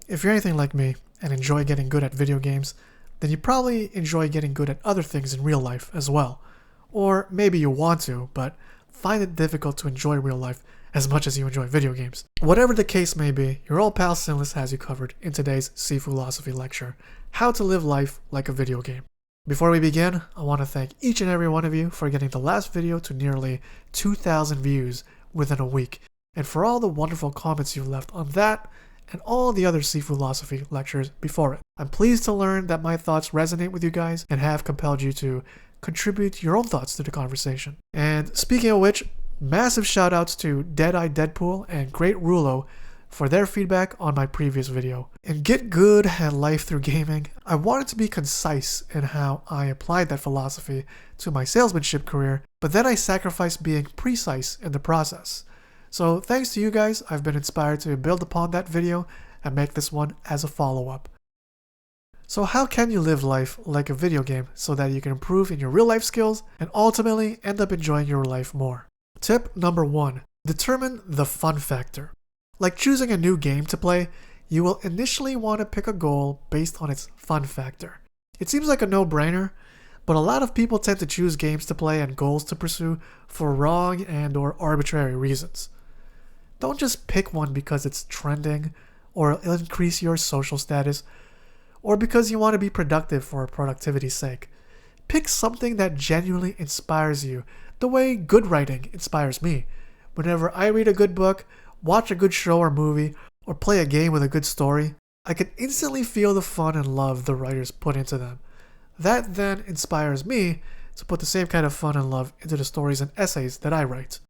If you're anything like me and enjoy getting good at video games, then you probably enjoy getting good at other things in real life as well. Or maybe you want to, but find it difficult to enjoy real life as much as you enjoy video games. Whatever the case may be, your old pal Sinless has you covered in today's Sifu Losophy lecture, How to Live Life Like a Video Game. Before we begin, I want to thank each and every one of you for getting the last video to nearly 2,000 views within a week, and for all the wonderful comments you've left on that and all the other Sifu Losophy lectures before it. I'm pleased to learn that my thoughts resonate with you guys and have compelled you to contribute your own thoughts to the conversation. And speaking of which, massive shoutouts to Deadeye Deadpool and Great Rulo for their feedback on my previous video. In Get Good at Life Through Gaming, I wanted to be concise in how I applied that philosophy to my salesmanship career, but then I sacrificed being precise in the process. So thanks to you guys, I've been inspired to build upon that video and make this one as a follow-up. So how can you live life like a video game so that you can improve in your real life skills and ultimately end up enjoying your life more? Tip number 1. Determine the fun factor. Like choosing a new game to play, you will initially want to pick a goal based on its fun factor. It seems like a no-brainer, but a lot of people tend to choose games to play and goals to pursue for wrong and/or arbitrary reasons. Don't just pick one because it's trending, or it'll increase your social status, or because you want to be productive for productivity's sake. Pick something that genuinely inspires you, the way good writing inspires me. Whenever I read a good book, watch a good show or movie, or play a game with a good story, I can instantly feel the fun and love the writers put into them. That then inspires me to put the same kind of fun and love into the stories and essays that I write.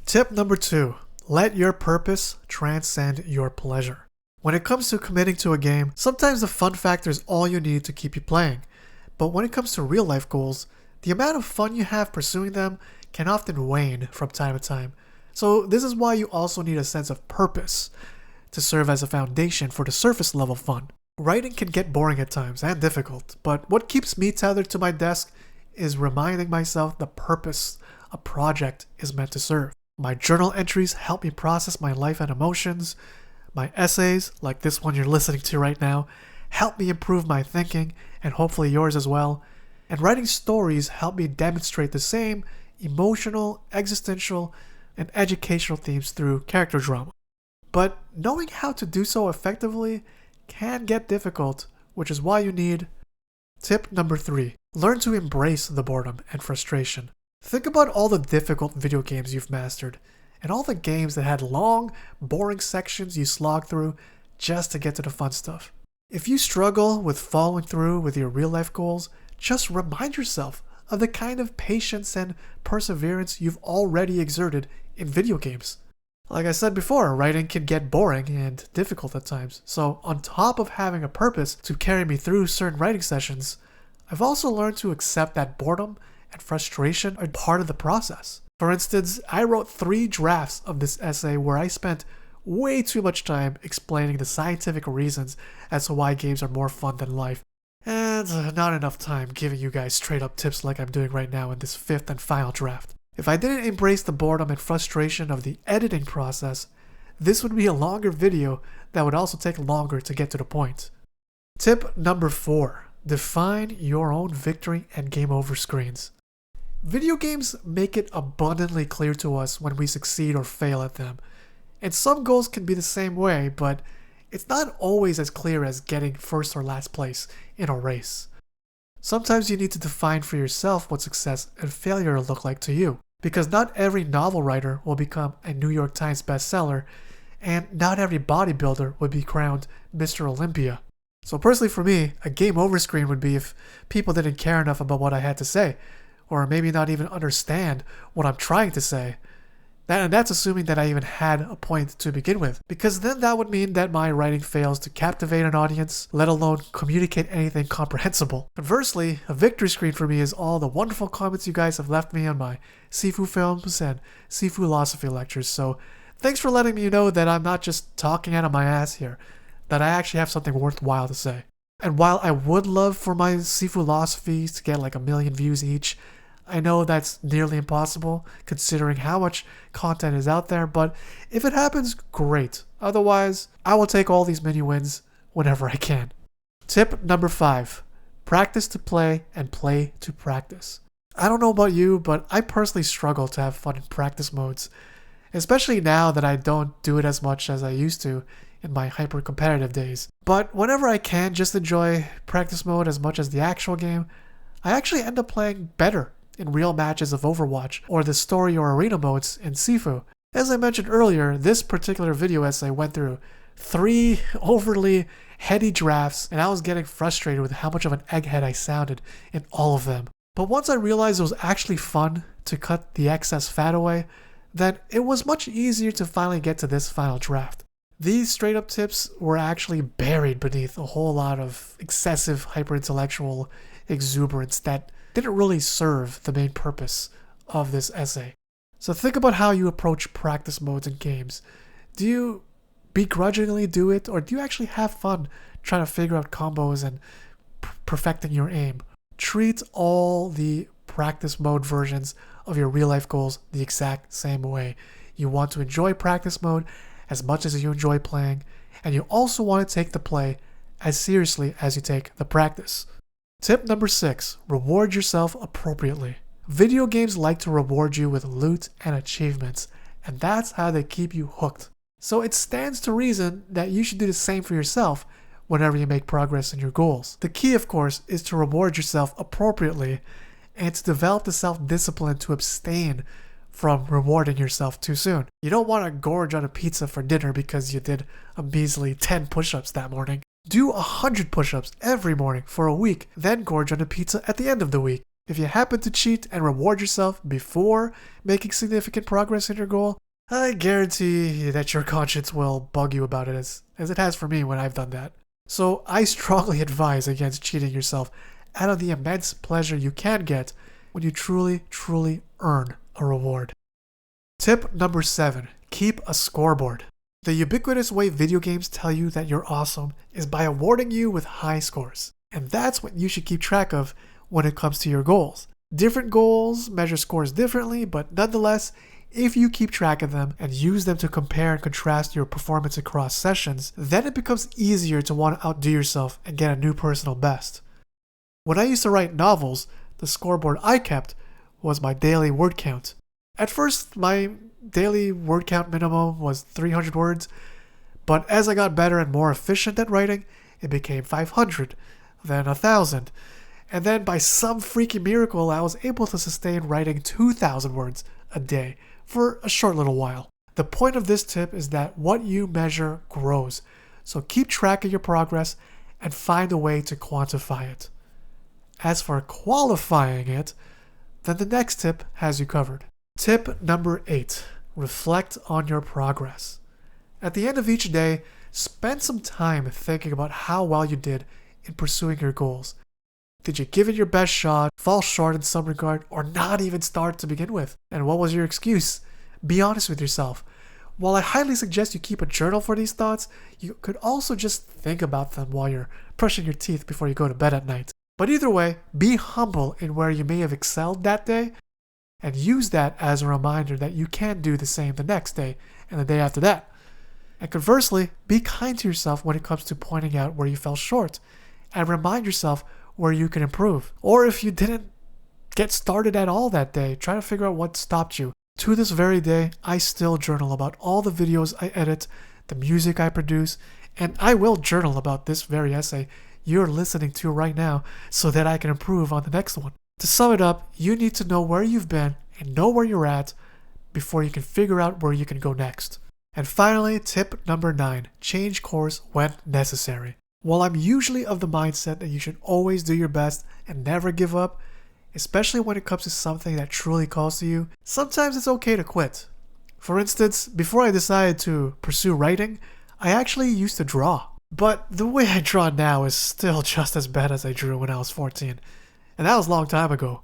Tip number 2. Let your purpose transcend your pleasure. When it comes to committing to a game, sometimes the fun factor is all you need to keep you playing. But when it comes to real life goals, the amount of fun you have pursuing them can often wane from time to time. So this is why you also need a sense of purpose to serve as a foundation for the surface level fun. Writing can get boring at times and difficult, but what keeps me tethered to my desk is reminding myself the purpose a project is meant to serve. My journal entries help me process my life and emotions. My essays, like this one you're listening to right now, help me improve my thinking and hopefully yours as well. And writing stories help me demonstrate the same emotional, existential, and educational themes through character drama. But knowing how to do so effectively can get difficult, which is why you need tip number 3. Learn to embrace the boredom and frustration. Think about all the difficult video games you've mastered, and all the games that had long, boring sections you slog through just to get to the fun stuff. If you struggle with following through with your real-life goals, just remind yourself of the kind of patience and perseverance you've already exerted in video games. Like I said before, writing can get boring and difficult at times, so on top of having a purpose to carry me through certain writing sessions, I've also learned to accept that boredom and frustration are part of the process. For instance, I wrote 3 drafts of this essay where I spent way too much time explaining the scientific reasons as to why games are more fun than life, and not enough time giving you guys straight up tips like I'm doing right now in this 5th and final draft. If I didn't embrace the boredom and frustration of the editing process, this would be a longer video that would also take longer to get to the point. Tip number 4. Define your own victory and game over screens. Video games make it abundantly clear to us when we succeed or fail at them. And some goals can be the same way, but it's not always as clear as getting first or last place in a race. Sometimes you need to define for yourself what success and failure look like to you, because not every novel writer will become a New York Times bestseller, and not every bodybuilder would be crowned Mr. Olympia. So personally for me, a game over screen would be if people didn't care enough about what I had to say, or maybe not even understand what I'm trying to say. And that's assuming that I even had a point to begin with, because then that would mean that my writing fails to captivate an audience, let alone communicate anything comprehensible. Conversely, a victory screen for me is all the wonderful comments you guys have left me on my Sifu films and Sifu Losophy lectures, so thanks for letting me know that I'm not just talking out of my ass here, that I actually have something worthwhile to say. And while I would love for my Sifu Losophies to get like 1 million views each, I know that's nearly impossible considering how much content is out there, but if it happens, great. Otherwise, I will take all these mini wins whenever I can. Tip number 5. Practice to play and play to practice. I don't know about you, but I personally struggle to have fun in practice modes, especially now that I don't do it as much as I used to in my hyper-competitive days. But whenever I can just enjoy practice mode as much as the actual game, I actually end up playing better in real matches of Overwatch or the story or arena modes in Sifu. As I mentioned earlier, this particular video essay went through 3 overly heady drafts, and I was getting frustrated with how much of an egghead I sounded in all of them. But once I realized it was actually fun to cut the excess fat away, then it was much easier to finally get to this final draft. These straight up tips were actually buried beneath a whole lot of excessive hyper-intellectual exuberance that didn't really serve the main purpose of this essay. So think about how you approach practice modes in games. Do you begrudgingly do it, or do you actually have fun trying to figure out combos and perfecting your aim? Treat all the practice mode versions of your real life goals the exact same way. You want to enjoy practice mode as much as you enjoy playing, and you also want to take the play as seriously as you take the practice. Tip number 6. Reward yourself appropriately. Video games like to reward you with loot and achievements, and that's how they keep you hooked. So it stands to reason that you should do the same for yourself whenever you make progress in your goals. The key, of course, is to reward yourself appropriately and to develop the self-discipline to abstain from rewarding yourself too soon. You don't want to gorge on a pizza for dinner because you did a measly 10 push-ups that morning. Do 100 push-ups every morning for a week, then gorge on a pizza at the end of the week. If you happen to cheat and reward yourself before making significant progress in your goal, I guarantee that your conscience will bug you about it as it has for me when I've done that. So I strongly advise against cheating yourself out of the immense pleasure you can get when you truly, truly earn a reward. Tip number 7. Keep a scoreboard. The ubiquitous way video games tell you that you're awesome is by awarding you with high scores. And that's what you should keep track of when it comes to your goals. Different goals measure scores differently, but nonetheless, if you keep track of them and use them to compare and contrast your performance across sessions, then it becomes easier to want to outdo yourself and get a new personal best. When I used to write novels, the scoreboard I kept was my daily word count. At first, my daily word count minimum was 300 words, but as I got better and more efficient at writing, it became 500, then 1,000, and then by some freaky miracle, I was able to sustain writing 2,000 words a day for a short little while. The point of this tip is that what you measure grows, so keep track of your progress and find a way to quantify it. As for qualifying it, then the next tip has you covered. Tip number 8. Reflect on your progress. At the end of each day, spend some time thinking about how well you did in pursuing your goals. Did you give it your best shot, fall short in some regard, or not even start to begin with? And what was your excuse? Be honest with yourself. While I highly suggest you keep a journal for these thoughts, you could also just think about them while you're brushing your teeth before you go to bed at night. But either way, be humble in where you may have excelled that day, and use that as a reminder that you can do the same the next day and the day after that. And conversely, be kind to yourself when it comes to pointing out where you fell short, and remind yourself where you can improve. Or if you didn't get started at all that day, try to figure out what stopped you. To this very day, I still journal about all the videos I edit, the music I produce, and I will journal about this very essay you're listening to right now so that I can improve on the next one. To sum it up, you need to know where you've been and know where you're at before you can figure out where you can go next. And finally, tip number 9, change course when necessary. While I'm usually of the mindset that you should always do your best and never give up, especially when it comes to something that truly calls to you, sometimes it's okay to quit. For instance, before I decided to pursue writing, I actually used to draw. But the way I draw now is still just as bad as I drew when I was 14. And that was a long time ago.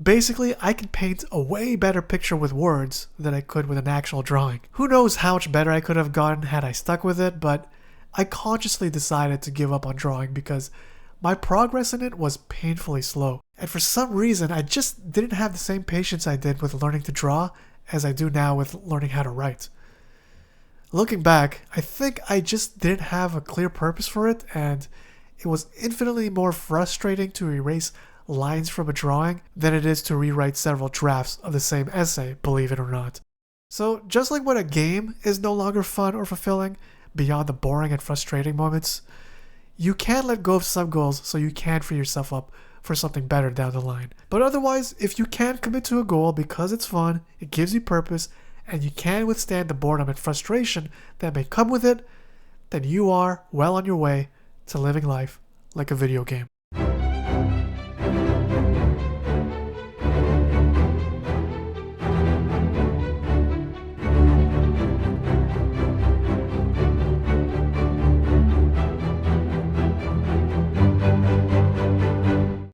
Basically, I can paint a way better picture with words than I could with an actual drawing. Who knows how much better I could have gotten had I stuck with it, but I consciously decided to give up on drawing because my progress in it was painfully slow. And for some reason, I just didn't have the same patience I did with learning to draw as I do now with learning how to write. Looking back, I think I just didn't have a clear purpose for it, and it was infinitely more frustrating to erase lines from a drawing than it is to rewrite several drafts of the same essay, believe it or not. So just like when a game is no longer fun or fulfilling, beyond the boring and frustrating moments, you can let go of some goals so you can free yourself up for something better down the line. But otherwise, if you can commit to a goal because it's fun, it gives you purpose, and you can withstand the boredom and frustration that may come with it, then you are well on your way to living life like a video game.